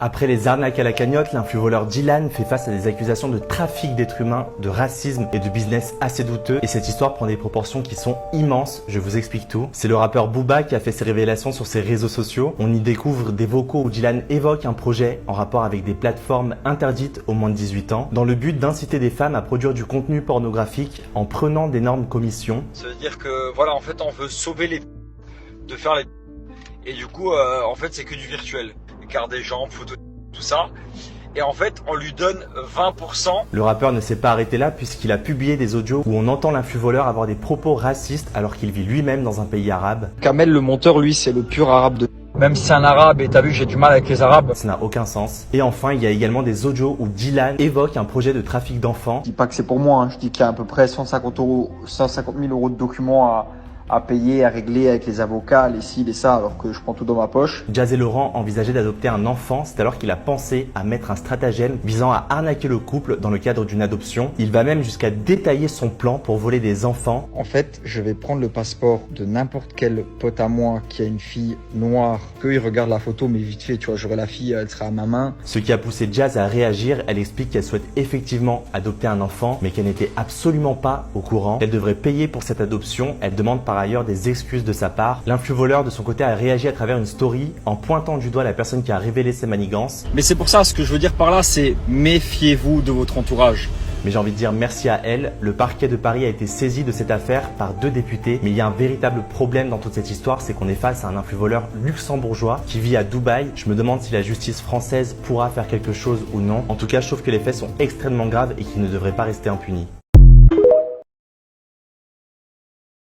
Après les arnaques à la cagnotte, l'influvoleur Dylan fait face à des accusations de trafic d'êtres humains, de racisme et de business assez douteux. Et cette histoire prend des proportions qui sont immenses, je vous explique tout. C'est le rappeur Booba qui a fait ses révélations sur ses réseaux sociaux. On y découvre des vocaux où Dylan évoque un projet en rapport avec des plateformes interdites aux moins de 18 ans, dans le but d'inciter des femmes à produire du contenu pornographique en prenant d'énormes commissions. Ça veut dire que voilà, en fait on veut sauver les de faire les et du coup en fait c'est que du virtuel. Écart des jambes, photos, tout ça. Et en fait, on lui donne 20%. Le rappeur ne s'est pas arrêté là puisqu'il a publié des audios où on entend l'influvoleur avoir des propos racistes alors qu'il vit lui-même dans un pays arabe. Kamel, le monteur, lui, c'est le pur arabe de... Même si c'est un arabe, et t'as vu, j'ai du mal avec les arabes. Ça n'a aucun sens. Et enfin, il y a également des audios où Dylan évoque un projet de trafic d'enfants. Je dis pas que c'est pour moi, je dis qu'il y a à peu près 150 000 euros de documents à payer, à régler avec les avocats, les ci, les ça, alors que je prends tout dans ma poche. Jazz et Laurent envisageaient d'adopter un enfant, c'est alors qu'il a pensé à mettre un stratagème visant à arnaquer le couple dans le cadre d'une adoption. Il va même jusqu'à détailler son plan pour voler des enfants. En fait, je vais prendre le passeport de n'importe quel pote à moi qui a une fille noire, qu'il regarde la photo, mais vite fait, tu vois, j'aurai la fille, elle sera à ma main. Ce qui a poussé Jazz à réagir, elle explique qu'elle souhaite effectivement adopter un enfant, mais qu'elle n'était absolument pas au courant. Elle devrait payer pour cette adoption, elle demande par ailleurs des excuses de sa part. L'influvoleur de son côté a réagi à travers une story en pointant du doigt la personne qui a révélé ses manigances. Mais c'est pour ça, ce que je veux dire par là, c'est méfiez-vous de votre entourage. Mais j'ai envie de dire merci à elle. Le parquet de Paris a été saisi de cette affaire par 2 députés. Mais il y a un véritable problème dans toute cette histoire, c'est qu'on est face à un influvoleur luxembourgeois qui vit à Dubaï. Je me demande si la justice française pourra faire quelque chose ou non. En tout cas, je trouve que les faits sont extrêmement graves et qu'ils ne devraient pas rester impunis.